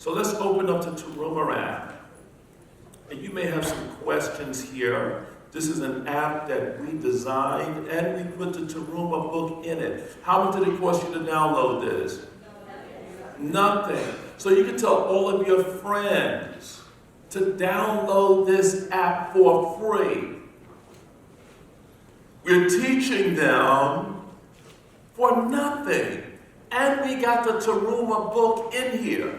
So let's open up to Tarumah app. And you may have some questions here. This is an app that we designed and we put the Tarumah book in it. How much did it cost you to download this? Nothing. So you can tell all of your friends to download this app for free. We're teaching them for nothing. And we got the Tarumah book in here.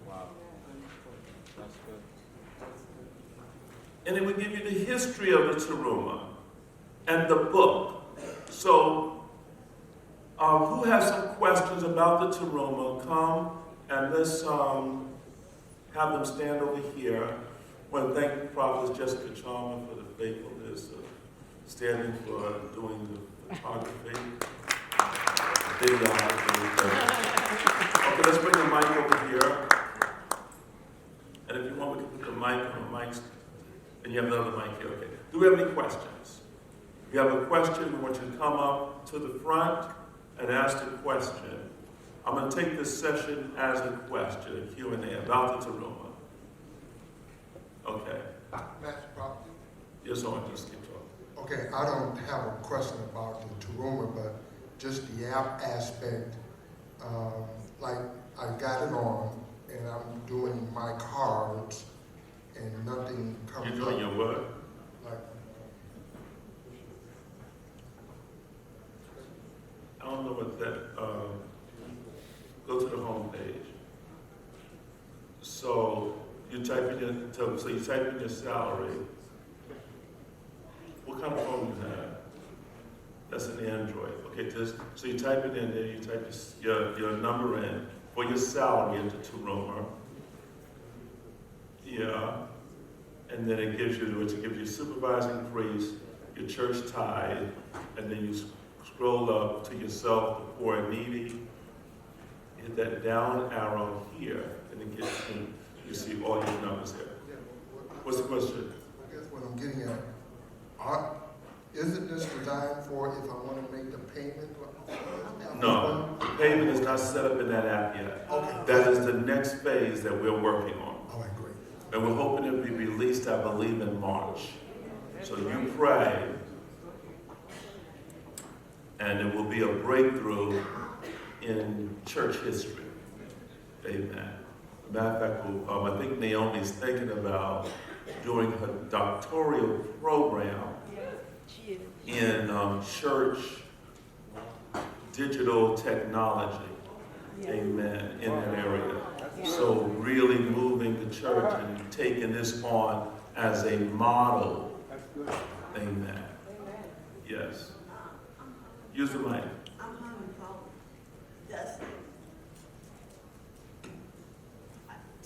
Wow. That's good. And it will give you the history of the Tarumah and the book. So, who has some questions about the Tarumah, come and let's have them stand over here. I want to thank Prophet Jessica Chalmers for the faithfulness of standing for doing the photography. Videography. Okay, let's bring the mic over here. And if you want, we can put the mic on the mics. And you have another mic here, okay. Do we have any questions? If you have a question, we want you to come up to the front and ask the question. I'm going to take this session as a question, a Q&A about the Tarumah. Okay. Master Prophet. Yes, I want to just keep talking. Okay, I don't have a question about the Tarumah, but just the app aspect. Like, I got it on, and I'm doing my cards, and nothing comes up. You're doing your what? Like, I don't know what that, go to the home page. So you type in your salary. What kind of phone you have? That's an Android. Okay, so you type it in there, you type your number in for your salary into Tarumah. Yeah. And then it gives you supervising priest, your church tithe, and then you scroll up to yourself, the poor and needy. Hit that down arrow here, and it gets you see all your numbers there. yeah, What's the question? I guess what I'm getting at, isn't this designed for if I want to make the payment? No, the payment is not set up in that app yet. Okay. That is the next phase that we're working on. All right, great. And we're hoping it'll be released, I believe, in March. So you pray, and it will be a breakthrough in church history. Amen. Matter of fact, I think Naomi's thinking about doing her doctoral program in church digital technology. Amen. In that area. So really moving the church and taking this on as a model. Amen. Yes. Use the mic. I'm having problems. That's it.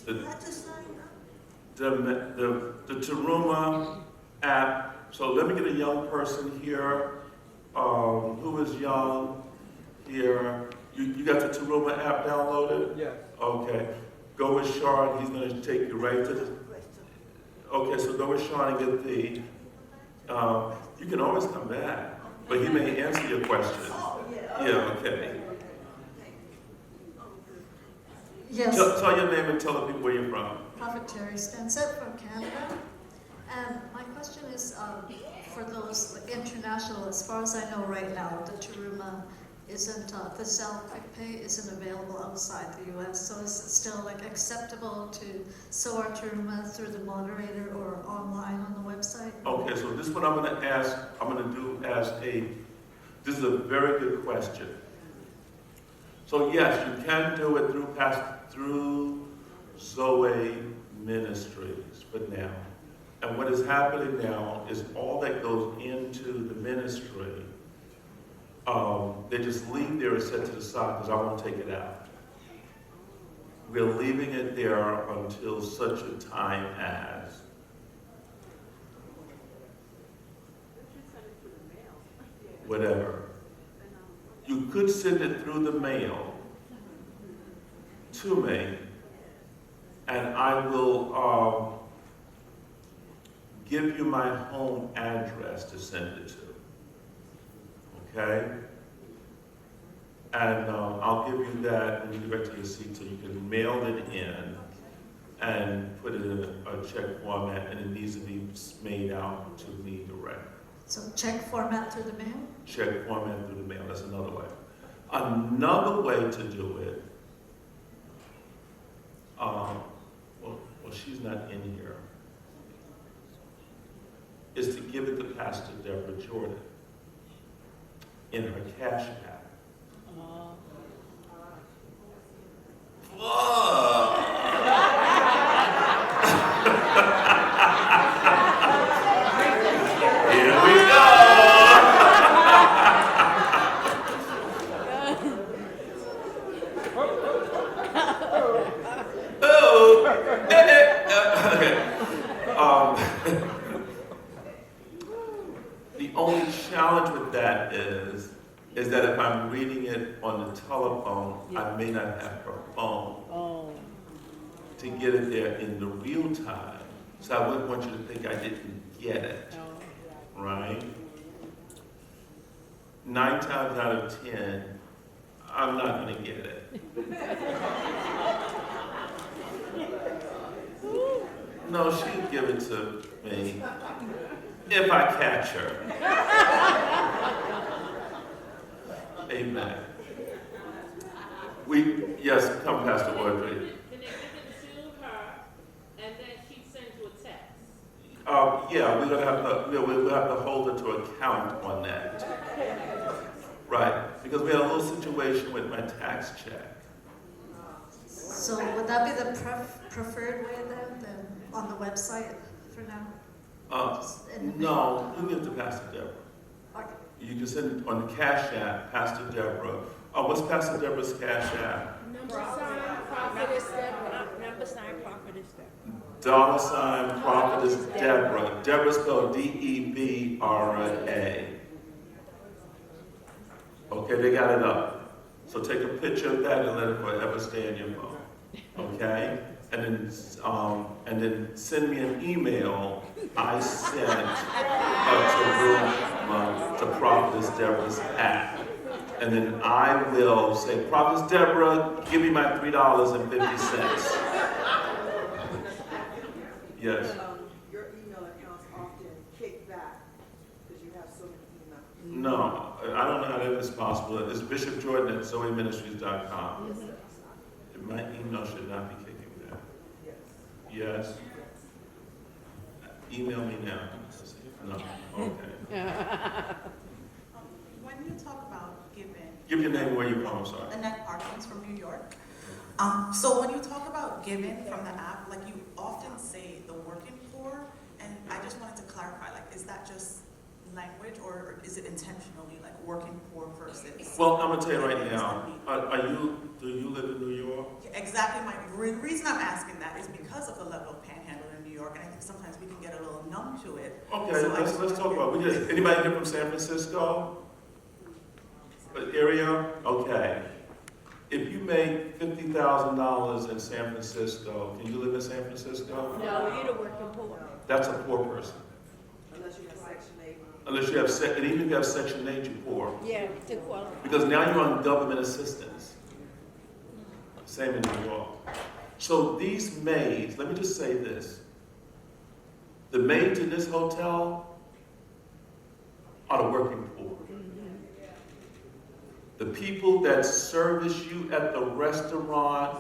Do you have to sign up? The Tarumah app. So let me get a young person here. Who is young here? You got the Tarumah app downloaded? Yes. Okay. Go with Sean. He's going to take you right to the. Okay, so go with Sean and get the. You can always come back, but he may answer your question. Oh, yeah. Yeah. Okay. Yes, Tell your name and tell the people where you're from. Prophet Terry Stensett from Canada. And my question is for those international, as far as I know right now, the Tarumah isn't, the Zelle Quick Pay isn't available outside the U.S. So is it still like acceptable to sow our Tarumah through the moderator or online on the website? Okay, so this is what I'm going to ask. I'm going to do as this is a very good question. So yes, you can do it through Zoe Ministries, but now. And what is happening now is all that goes into the ministry, they just leave there and set to the side because I won't take it out. We're leaving it there until such a time as. Whatever. You could send it through the mail to me, and I will give you my home address to send it to. Okay? And I'll give you that when you get back to your seat so you can mail it in and put it in a check format, and it needs to be made out to me direct. So check format through the mail? Check format through the mail, that's another way. Another way to do it, well, she's not in here, is to give it to Pastor Deborah Jordan in her cash app. Here we go. Oh, okay. The only challenge with that is that if I'm reading it on the telephone, I may not have her phone to get it there in the real time. So I wouldn't want you to think I didn't get it, right? 9 times out of 10, I'm not going to get it. No, she'd give it to me if I catch her. Amen. Yes, come Pastor Audrey. Can they give it to her and then she sends you a text? Yeah, we'll have to hold her to account on that. Right, because we had a little situation with my tax check. So would that be the preferred way then on the website for now? Just in the mail? No, you give it to Pastor Deborah. Okay. You can send it on the Cash App, Pastor Deborah. What's Pastor Deborah's Cash App? Prophetess Deborah. Prophetess Deborah. $ Prophetess Deborah. Deborah spelled Debra. Okay, they got it up. So take a picture of that and let it forever stay in your phone. Okay? And then send me an email. I sent to Prophetess Deborah's app. And then I will say, Prophetess Deborah, give me my $3.50. Yes. Your email accounts often kick back because you have so many emails. No, I don't know how that is possible. It's bishopjordan@zoeministries.com. My email should not be kicking back. Yes. Email me now. No. Okay. When you talk about giving, Give your name and where you from, I'm sorry. Annette Parkins from New York. So when you talk about giving from the app, like you often say the working poor, and I just wanted to clarify, like, is that just language or is it intentionally like working poor versus? Well, I'm gonna tell you right now. Do you live in New York? Exactly. My reason I'm asking that is because of the level of panhandle in New York, and I think sometimes we can get a little numb to it. Okay, So let's talk about it. Anybody here from San Francisco area? Okay. If you make $50,000 in San Francisco, can you live in San Francisco? No, you're the working poor. That's a poor person. Unless you have Section 8. Unless you have, and even if you have Section 8, you're poor. Yeah, to qualify. Because now you're on government assistance. Same in New York. So these maids, let me just say this. The maids in this hotel are the working poor. The people that service you at the restaurant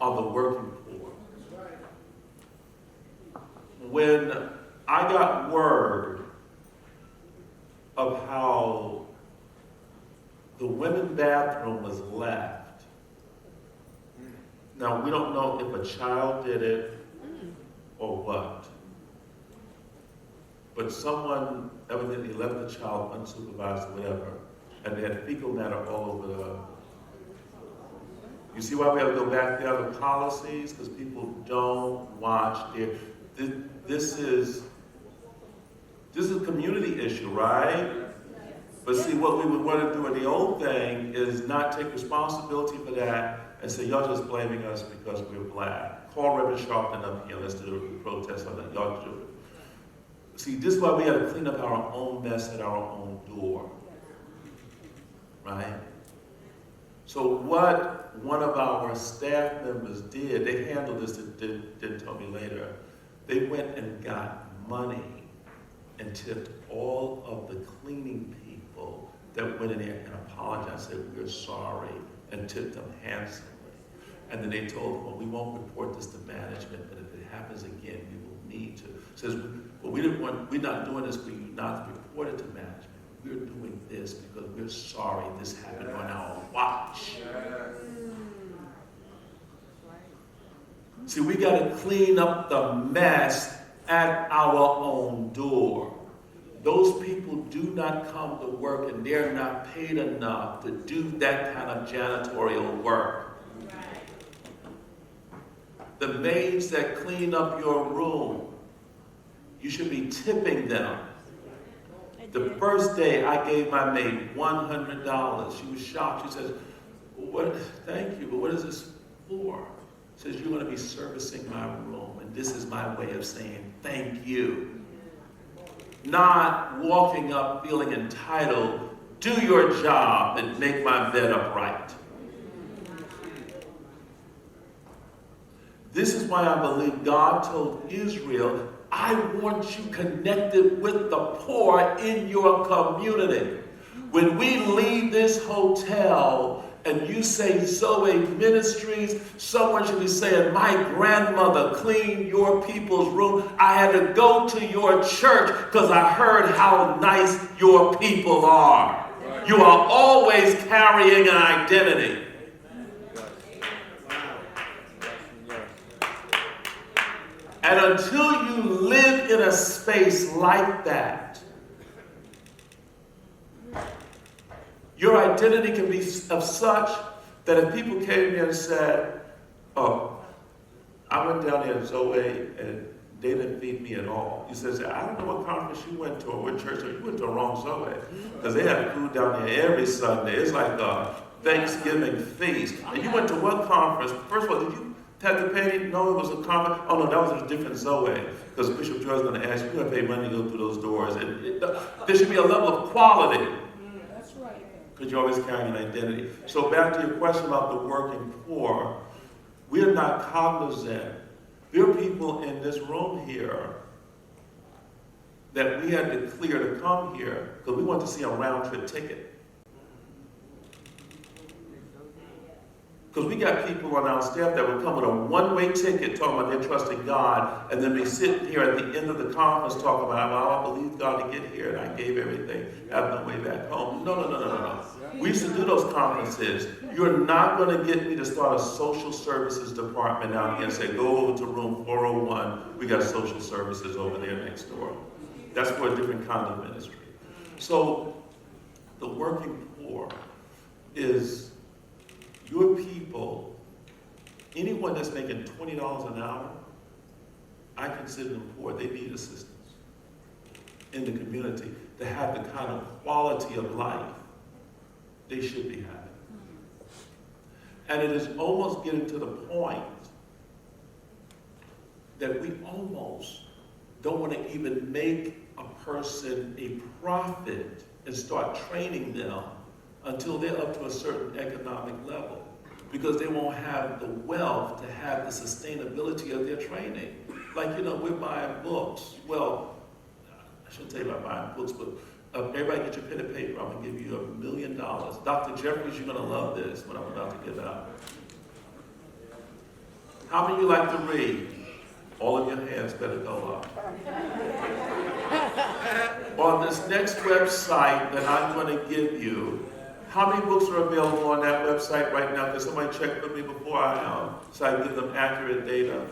are the working poor. When I got word of how the women's bathroom was left, now we don't know if a child did it or what, but someone evidently left the child unsupervised or whatever, and they had fecal matter all over the... You see why we have to go back to the other policies? Because people don't watch their... This is a community issue, right? But see, what we would want to do in the old thing is not take responsibility for that and say, y'all just blaming us because we're black. Call Reverend Sharpton up here, let's do a protest on that. Y'all do it. See, this is why we got to clean up our own mess at our own door. Right? So what one of our staff members did, they handled this, didn't tell me later. They went and got money and tipped all of the cleaning people that went in there and apologized, said, we're sorry, and tipped them handsomely. And then they told them, well, we won't report this to management, but if it happens again, we will need to. Says, well, we're not doing this for you not to report it to management. We're doing this because we're sorry this happened on our watch. See, we got to clean up the mess at our own door. Those people do not come to work and they're not paid enough to do that kind of janitorial work. The maids that clean up your room, you should be tipping them. The first day I gave my maid $100. She was shocked. She says, "What? Thank you, but what is this for?" She says, "You're going to be servicing my room, and this is my way of saying thank you." Not walking up feeling entitled, do your job and make my bed upright. This is why I believe God told Israel, I want you connected with the poor in your community. When we leave this hotel and you say Zoe Ministries, someone should be saying, my grandmother cleaned your people's room. I had to go to your church because I heard how nice your people are. You are always carrying an identity. And until you live in a space like that, your identity can be of such that if people came here and said, oh, I went down there in Zoe and they didn't feed me at all. You said, I don't know what conference you went to or what church, you went to the wrong Zoe. Because they have food down there every Sunday. It's like a Thanksgiving feast. And you went to what conference? First of all, did you have to pay? No, it was a conference. Oh no, that was a different Zoe. Because Bishop Joy is going to ask you, you're going to pay money to go through those doors. And there should be a level of quality. That's right. Because you're always carrying an identity. So back to your question about the working poor, we are not cognizant. There are people in this room here that we had to clear to come here because we want to see a round trip ticket. Because we got people on our staff that would come with a one-way ticket talking about they're trusting God, and then be sitting here at the end of the conference talking about, well, I believe God to get here, and I gave everything. I have no way back home. No. We used to do those conferences. You're not going to get me to start a social services department out here and say, go over to room 401. We got social services over there next door. That's for a different kind of ministry. So the working poor is your people. Anyone that's making $20 an hour, I consider them poor. They need assistance in the community to have the kind of quality of life they should be having. And it is almost getting to the point that we almost don't want to even make a person a prophet and start training them until they're up to a certain economic level, because they won't have the wealth to have the sustainability of their training. Like, we're buying books. Well, I shouldn't tell you about buying books, but everybody get your pen and paper. I'm going to give you $1 million. Dr. Jeffries, you're going to love this, what I'm about to give out. How many of you like to read? All of your hands better go up. On this next website that I'm going to give you, how many books are available on that website right now? Can somebody check with me before so I give them accurate data?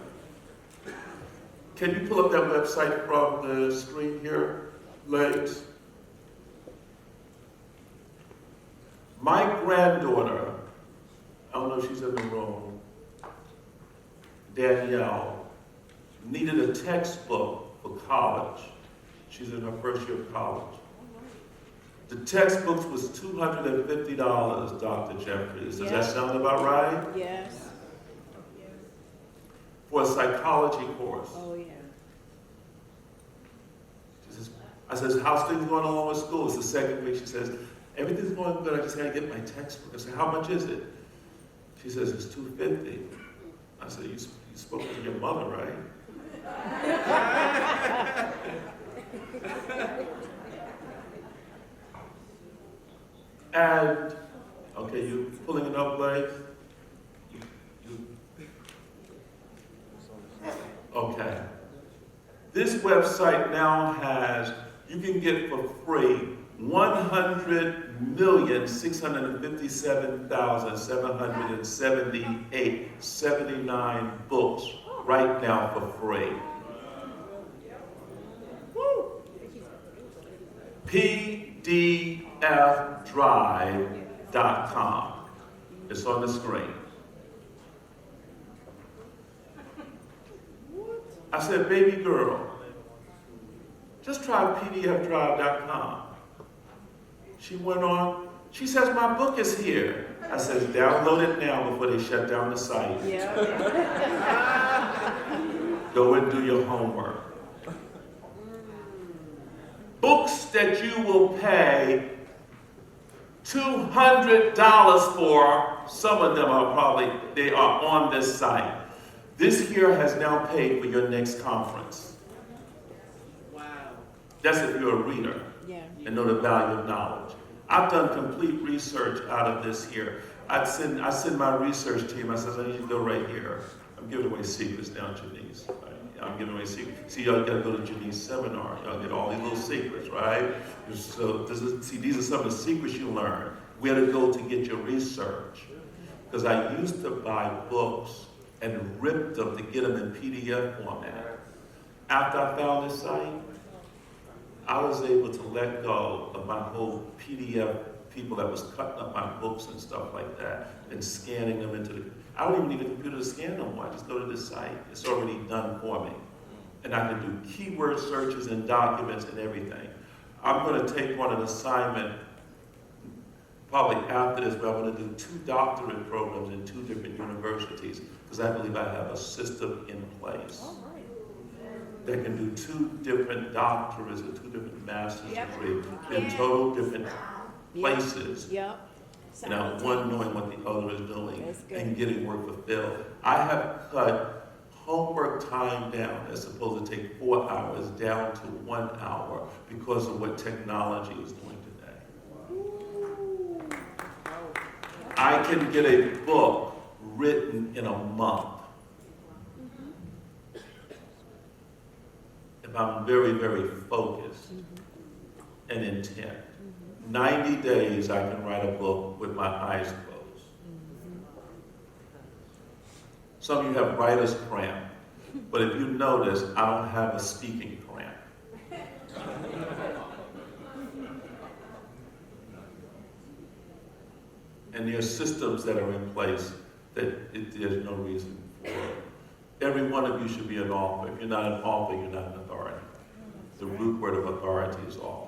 Can you pull up that website from the screen here, Legs? My granddaughter, I don't know if she's in the room, Danielle, needed a textbook for college. She's in her first year of college. The textbooks was $250, Dr. Jeffries. Does that sound about right? Yes. For a psychology course. Oh, yeah. She says, I says, how's things going along with school? It's the second week. She says, everything's going good. I just gotta get my textbook. I said, how much is it? She says, it's $250. I said, you spoke to your mother, right? And, okay, you pulling it up, Blake? Okay. This website now has, you can get for free 100,657,778, 79 books right now for free. PDFdrive.com. It's on the screen. I said, baby girl, just try pdfdrive.com. She went on, she says, my book is here. I said, download it now before they shut down the site. Go and do your homework. Books that you will pay $200 for, some of them are probably, they are on this site. This here has now paid for your next conference. Wow. That's if you're a reader and know the value of knowledge. I've done complete research out of this here. I send my research team, I says, I need you to go right here. I'm giving away secrets now, Janice. I'm giving away secrets. See, y'all gotta go to Janice's seminar. Y'all get all these little secrets, right? So these are some of the secrets you learn. Where to go to get your research. Because I used to buy books and rip them to get them in PDF format. After I found this site, I was able to let go of my whole PDF people that was cutting up my books and stuff like that and scanning them into the, I don't even need a computer to scan them. I just go to this site. It's already done for me. And I can do keyword searches and documents and everything. I'm going to take on an assignment probably after this, but I'm going to do 2 doctorate programs in 2 different universities because I believe I have a system in place that can do 2 different doctorates or 2 different master's degrees in total different places. Now, one knowing what the other is doing and getting work fulfilled. I have cut homework time down that's supposed to take 4 hours down to 1 hour because of what technology is doing today. I can get a book written in a month. If I'm very, very focused and intent. 90 days I can write a book with my eyes closed. Some of you have writer's cramp, but if you notice, I don't have a speaking cramp. And there are systems that are in place that there's no reason for. Every one of you should be an author. If you're not an author, you're not an authority. The root word of authority is author.